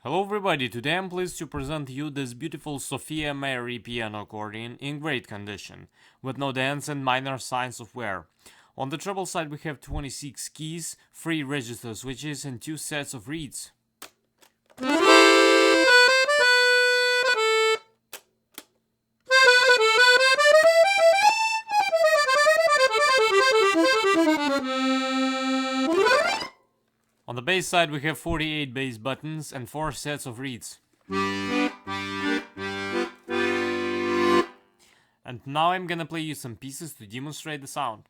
Hello everybody, today I'm pleased to present you this beautiful SofiaMari piano accordion in great condition, with no dents and minor signs of wear. On the treble side we have 26 keys, 3 register switches and 2 sets of reeds. On the bass side we have 48 bass buttons and 4 sets of reeds. And now I'm gonna play you some pieces to demonstrate the sound.